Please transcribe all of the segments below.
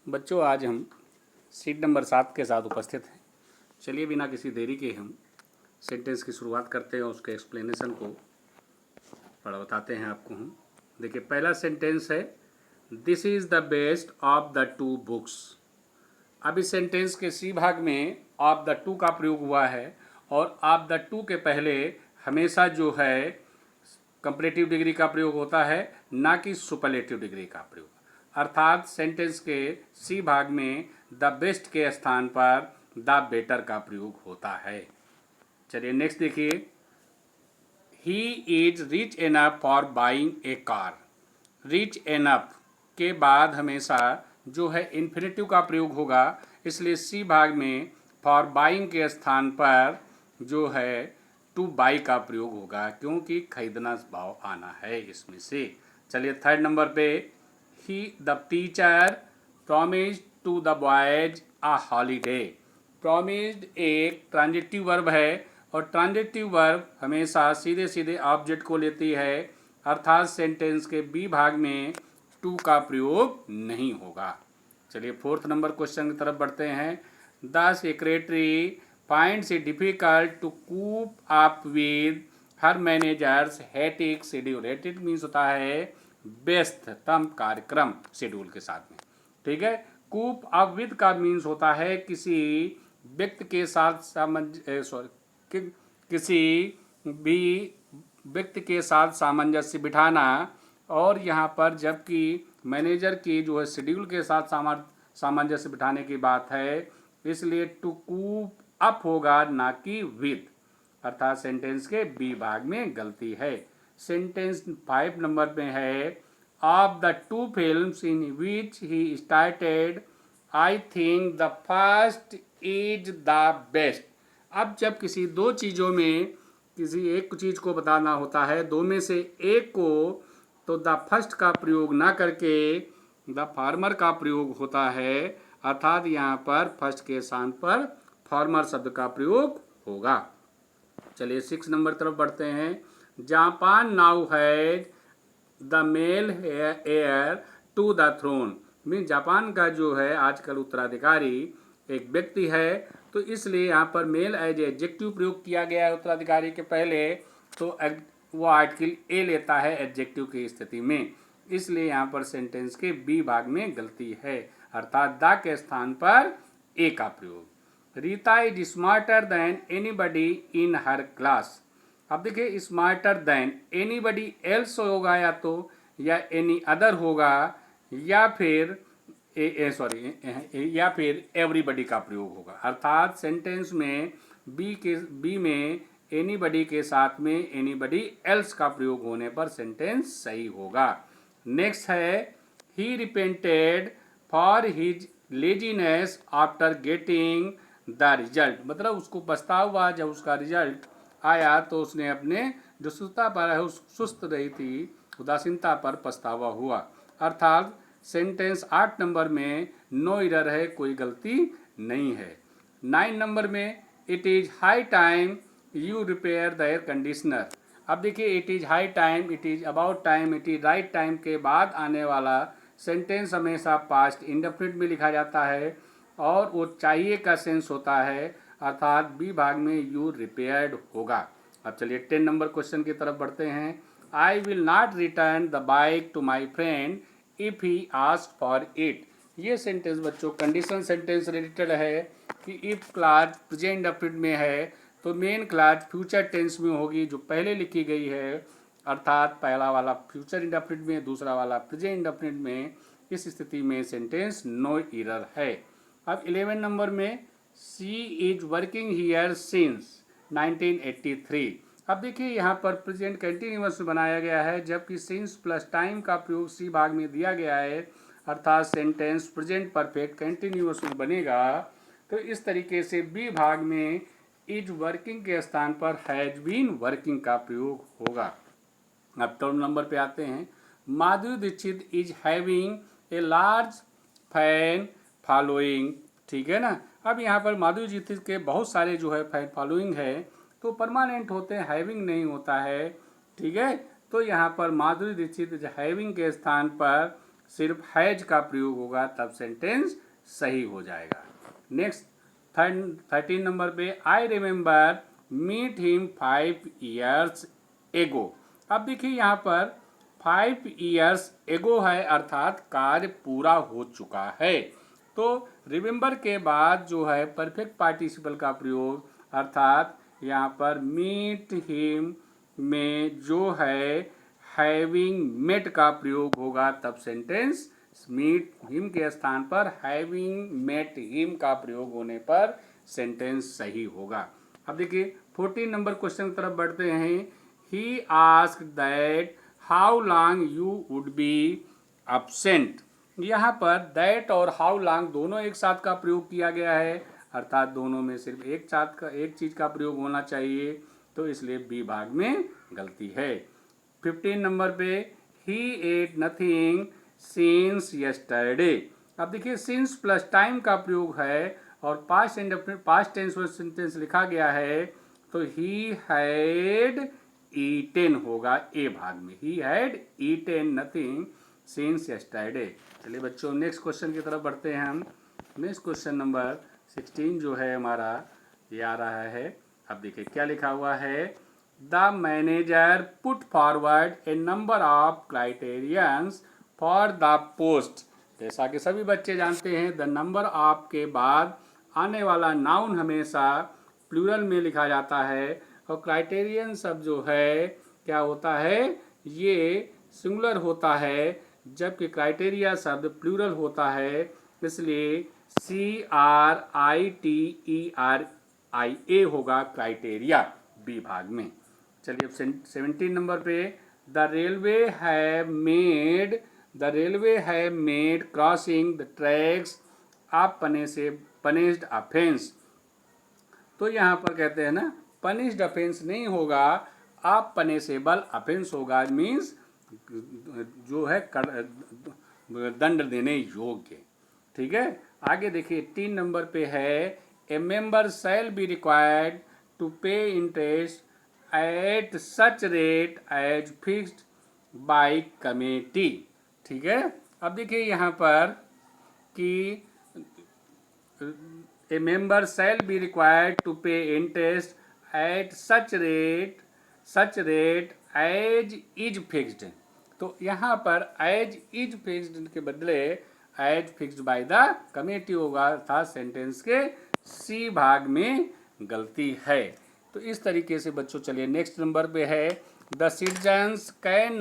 बच्चों, आज हम सीट नंबर 7 के साथ उपस्थित हैं। चलिए बिना किसी देरी के हम सेंटेंस की शुरुआत करते हैं और उसके एक्सप्लेनेशन को बताते हैं आपको हम। देखिए, पहला सेंटेंस है this is the best of the two books. अब इस सेंटेंस के सी भाग में ऑफ द टू का प्रयोग हुआ है और ऑफ द टू के पहले हमेशा जो है कंपैरेटिव डिग्री का प्रयोग होता है, ना कि सुपरलेटिव डिग्री का प्रयोग। अर्थात सेंटेंस के सी भाग में द बेस्ट के स्थान पर द बेटर का प्रयोग होता है। चलिए नेक्स्ट देखिए, he is rich enough for buying A car. Rich enough के बाद हमेशा जो है इन्फिनेटिव का प्रयोग होगा, इसलिए सी भाग में फॉर बाइंग के स्थान पर जो है टू बाई का प्रयोग होगा, क्योंकि खरीदना भाव आना है इसमें से। चलिए थर्ड नंबर पे, he the teacher promised to the boys a holiday. Promised एक ट्रांजिटिव वर्ब है और ट्रांजिटिव वर्ब हमेशा सीधे सीधे ऑब्जेक्ट को लेती है, अर्थात सेंटेंस के बी भाग में टू का प्रयोग नहीं होगा। चलिए फोर्थ नंबर क्वेश्चन की तरफ बढ़ते हैं। The secretary finds it difficult to cope up with her manager's hectic schedule। hectic means होता है व्यस्ततम कार्यक्रम शेड्यूल के साथ में, ठीक है। cope up with का मीन्स होता है किसी व्यक्ति के साथ किसी भी व्यक्ति के साथ सामंजस्य बिठाना, और यहाँ पर जबकि मैनेजर की जो है शेड्यूल के साथ सामंजस्य बिठाने की बात है, इसलिए टू कूप अप होगा, ना कि विद, अर्थात सेंटेंस के बी भाग में गलती है। सेंटेंस 5 नंबर में है of the two films in which he started I think the first is the best. अब जब किसी दो चीज़ों में किसी एक चीज़ को बताना होता है, दो में से एक को, तो द फर्स्ट का प्रयोग ना करके द फार्मर का प्रयोग होता है, अर्थात यहाँ पर फर्स्ट के स्थान पर फार्मर शब्द का प्रयोग होगा। चलिए 6 नंबर तरफ बढ़ते हैं। Japan now has the male heir to the throne. Mean Japan का जो है आजकल उत्तराधिकारी एक व्यक्ति है, तो इसलिए यहाँ पर मेल एज एडजेक्टिव प्रयोग किया गया है उत्तराधिकारी के पहले, तो वो आर्टिकल ए लेता है एडजेक्टिव की स्थिति में, इसलिए यहाँ पर सेंटेंस के बी भाग में गलती है, अर्थात द के स्थान पर ए का प्रयोग। Rita is smarter than anybody in her class. अब देखिए, स्मार्टर देन एनीबडी एल्स होगा या एनी अदर होगा, या फिर या फिर एवरीबडी का प्रयोग होगा, अर्थात सेंटेंस में बी में एनीबडी के साथ में एनीबडी एल्स का प्रयोग होने पर सेंटेंस सही होगा। नेक्स्ट है he repented for his laziness after getting the result. मतलब उसको पछतावा हुआ जब उसका रिजल्ट आया, तो उसने अपने जो सुस्तता पर है, सुस्त रही थी, उदासीनता पर पछतावा हुआ, अर्थात सेंटेंस 8 नंबर में नो एरर है, कोई गलती नहीं है। 9 नंबर में it is high time you repair the air conditioner. अब देखिए, it is high time, it is about time, it is right time के बाद आने वाला सेंटेंस हमेशा पास्ट इंडेफिनिट में लिखा जाता है और वो चाहिए का सेंस होता है, अर्थात बी भाग में यू रिपेयर्ड होगा। अब चलिए 10 नंबर क्वेश्चन की तरफ बढ़ते हैं। I will not return the bike to my friend if he ask for it. ये सेंटेंस बच्चों कंडीशन सेंटेंस रिलेटेड है कि इफ क्लास प्रेजेंट इंडेफिनिट में है तो मेन क्लास फ्यूचर टेंस में होगी जो पहले लिखी गई है, अर्थात पहला वाला फ्यूचर इंडेफिनिट में, दूसरा वाला प्रेजेंट इंडेफिनिट में। इस स्थिति में सेंटेंस नो एरर है। अब 11 नंबर में she is working here since 1983। अब देखिए, यहाँ पर प्रेजेंट कंटिन्यूअस बनाया गया है, जबकि सिंस प्लस टाइम का प्रयोग सी भाग में दिया गया है, अर्थात सेंटेंस प्रेजेंट परफेक्ट कंटिन्यूअस में बनेगा। तो इस तरीके से बी भाग में इज वर्किंग के स्थान पर हैज बीन वर्किंग का प्रयोग होगा। अब 3 नंबर पे आते हैं। Madhuri Dixit is having a large fan following, ठीक है ना। अब यहाँ पर माधुरी दीक्षित के बहुत सारे जो है फैन फॉलोइंग है, तो परमानेंट होते हैं, हैविंग नहीं होता है, ठीक है। तो यहाँ पर माधुरी दीक्षित हैविंग के स्थान पर सिर्फ हैज का प्रयोग होगा तब सेंटेंस सही हो जाएगा। नेक्स्ट 13 नंबर पे, I remember meet him 5 years एगो। अब देखिए यहाँ पर 5 years एगो है, अर्थात कार्य पूरा हो चुका है। तो रिमेंबर के बाद जो है परफेक्ट पार्टिसिपल का प्रयोग, अर्थात यहाँ पर मीट हिम में जो है हैविंग मेट का प्रयोग होगा तब सेंटेंस मीट हिम के स्थान पर हैविंग मेट हिम का प्रयोग होने पर सेंटेंस सही होगा। अब देखिए 14 नंबर क्वेश्चन की तरफ बढ़ते हैं। He asked that how long you would be absent. यहाँ पर दैट और हाउ लॉन्ग दोनों एक साथ का प्रयोग किया गया है, अर्थात दोनों में सिर्फ एक चीज का प्रयोग होना चाहिए, तो इसलिए बी भाग में गलती है। 15 नंबर पे, ही एट नथिंग सिंस यस्टरडे। अब देखिए सिंस प्लस टाइम का प्रयोग है और पास्ट टेंस में सेंटेंस लिखा गया है, तो ही हैड ईटेन होगा ए भाग में। He had eaten nothing since yesterday. चलिए बच्चों नेक्स्ट क्वेश्चन की तरफ बढ़ते हैं हम। नेक्स्ट क्वेश्चन नंबर 16 जो है हमारा ये आ रहा है। अब देखिए क्या लिखा हुआ है। The manager put forward A number of criterions for the post. जैसा कि सभी बच्चे जानते हैं, द नंबर ऑफ के बाद आने वाला नाउन हमेशा प्लूरल में लिखा जाता है और क्राइटेरियन सब जो है क्या होता है, ये सिंगुलर होता है, जबकि क्राइटेरिया शब्द प्लूरल होता है, इसलिए CRITERIA होगा क्राइटेरिया बी भाग में। चलिए अब 17 नंबर पे, the railway have made crossing the tracks आप पनिश्ड ऑफेंस। तो यहाँ पर कहते हैं ना पनिश्ड ऑफेंस नहीं होगा, आप पनिशेबल ऑफेंस होगा, मीन्स जो है दंड देने योग्य। ठीक है, आगे देखिए 3 नंबर पे है, a member shall be required to pay interest at such rate as fixed by committee. ठीक है, अब देखिए यहाँ पर कि a member shall be required to pay interest at such rate as is fixed. तो यहाँ पर एज इज फिक्स्ड के बदले as fixed by the committee होगा, अर्थात सेंटेंस के सी भाग में गलती है। तो इस तरीके से बच्चों चलिए नेक्स्ट नंबर पे है, the citizens can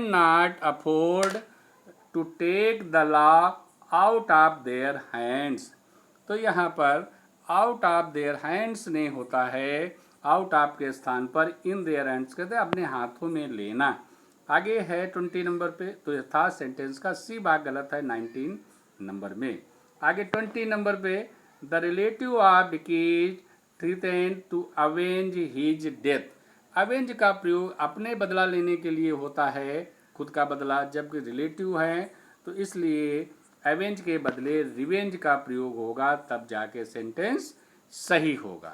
not afford to take the law out of their hands. तो यहाँ पर आउट ऑफ देयर हैंड्स नहीं होता है, आउट ऑफ के स्थान पर इन देयर हैंड्स कहते हैं अपने हाथों में लेना। आगे है 20 नंबर पे, तो यथार्थ सेंटेंस का सी भाग गलत है 19 नंबर में। आगे 20 नंबर पे, the relative of Dicky's threatened to avenge his death. Avenge का प्रयोग अपने बदला लेने के लिए होता है, खुद का बदला, जबकि रिलेटिव है तो इसलिए एवेंज के बदले रिवेंज का प्रयोग होगा, तब जाके सेंटेंस सही होगा।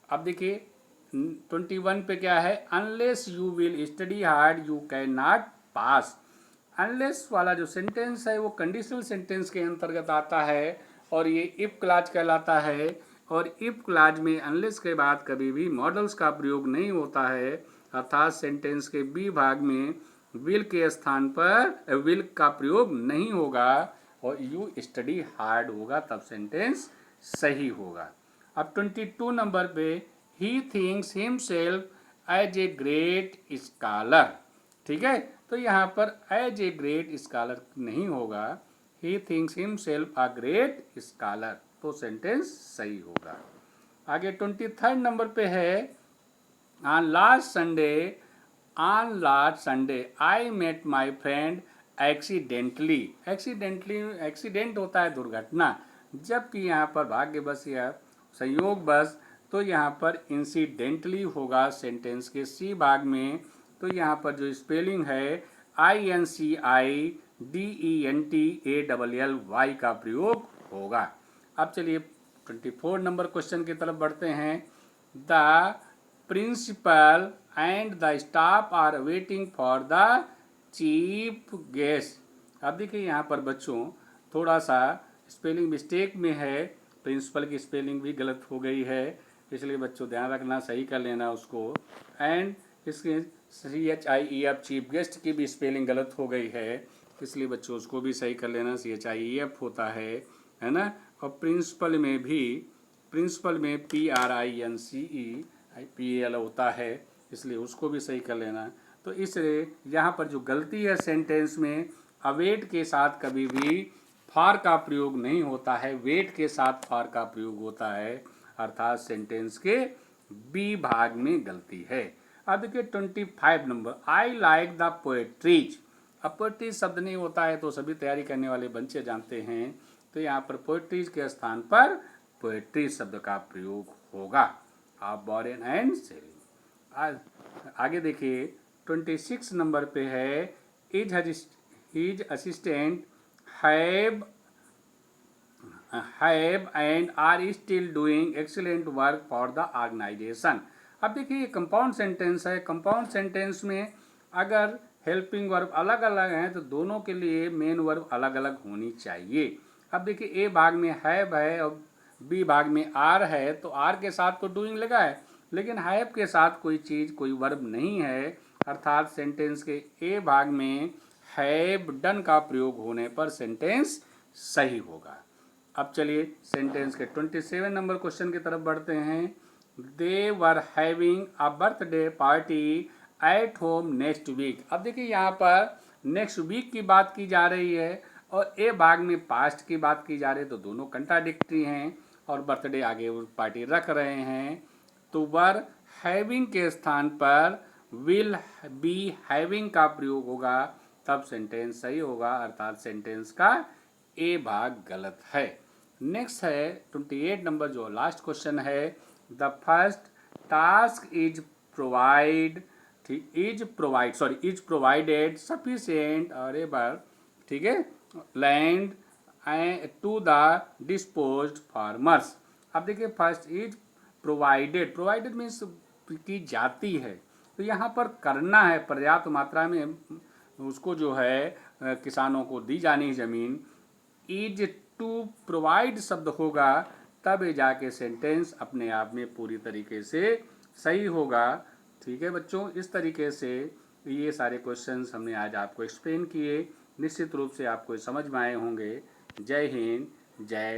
अब देखिए 21 पे क्या है, unless you will study hard you can not pass. Unless वाला जो सेंटेंस है वो कंडीशनल सेंटेंस के अंतर्गत आता है और ये इफ क्लॉज कहलाता है, और इफ क्लॉज में अनलेस के बाद कभी भी मॉडल्स का प्रयोग नहीं होता है, अर्थात सेंटेंस के बी भाग में विल के स्थान पर विल का प्रयोग नहीं होगा और यू स्टडी हार्ड होगा, तब सेंटेंस सही होगा। अब 22 नंबर पे, he thinks himself as a great scholar. ठीक है, तो यहाँ पर एज ए ग्रेट स्कॉलर नहीं होगा, he thinks himself a great scholar, तो सेंटेंस सही होगा। आगे 23 नंबर पे है, on last Sunday I met my friend accidentally. Accident होता है दुर्घटना, जबकि यहाँ पर भाग्यवश या संयोगवश, तो यहाँ पर इंसिडेंटली होगा सेंटेंस के सी भाग में। तो यहाँ पर जो स्पेलिंग है INCIDENTALLY का प्रयोग होगा। अब चलिए 24 नंबर क्वेश्चन की तरफ बढ़ते हैं। The principal and the staff are waiting for the chief guest. अब देखिए यहाँ पर बच्चों थोड़ा सा स्पेलिंग मिस्टेक में है, प्रिंसिपल की स्पेलिंग भी गलत हो गई है, इसलिए बच्चों ध्यान रखना, सही कर लेना उसको। एंड इसके CHIEF चीफ गेस्ट की भी स्पेलिंग गलत हो गई है, इसलिए बच्चों उसको भी सही कर लेना, CHIEF होता है ना। और प्रिंसिपल में भी, प्रिंसिपल में PRINCEPAL होता है, इसलिए उसको भी सही कर लेना। तो इसलिए यहाँ पर जो गलती है सेंटेंस में, अवेट के साथ कभी भी फॉर का प्रयोग नहीं होता है, वेट के साथ फॉर का प्रयोग होता है, अर्थात सेंटेंस के बी भाग में गलती है। अब देखिए 25 number, I like the poetries. अब पोएट्रीज शब्द नहीं होता है तो सभी तैयारी करने वाले बच्चे जानते हैं, तो यहाँ पर पोएट्रीज के स्थान पर पोएट्री शब्द का प्रयोग होगा। आप बॉरेन एंड सेलिंग। आगे देखिए 26 नंबर पे है, his assistant have and are still doing excellent work for the organisation. अब देखिए ये कंपाउंड सेंटेंस है, कंपाउंड सेंटेंस में अगर हेल्पिंग वर्ब अलग अलग हैं तो दोनों के लिए मेन वर्ब अलग अलग होनी चाहिए। अब देखिए ए भाग में हैव है और बी भाग में आर है, तो आर के साथ तो डूइंग लगा है, लेकिन हैव के साथ कोई चीज़, कोई वर्ब नहीं है, अर्थात सेंटेंस के ए भाग में हैव डन का प्रयोग होने पर सेंटेंस सही होगा। अब चलिए सेंटेंस के 27 नंबर क्वेश्चन की तरफ बढ़ते हैं। They were having a birthday party at home next week. अब देखिए यहाँ पर नेक्स्ट वीक की बात की जा रही है और ए भाग में पास्ट की बात की जा रही है, तो दोनों कंट्राडिक्टरी हैं और बर्थडे आगे पार्टी रख रहे हैं, तो वर हैविंग के स्थान पर विल बी हैविंग का प्रयोग होगा, तब सेंटेंस सही होगा, अर्थात सेंटेंस का ए भाग गलत है। नेक्स्ट है 28 नंबर जो लास्ट क्वेश्चन है, the first task is provided sufficient और एबर, ठीक है, land to the disposed farmers. अब देखिए first is provided, provided means की जाती है, तो यहाँ पर करना है, पर्याप्त मात्रा में उसको जो है किसानों को दी जानी ज़मीन। इज टू प्रोवाइड शब्द होगा तब ये जाके सेंटेंस अपने आप में पूरी तरीके से सही होगा। ठीक है बच्चों, इस तरीके से ये सारे क्वेश्चंस हमने आज आपको एक्सप्लेन किए, निश्चित रूप से आपको समझ में आए होंगे। जय हिंद, जय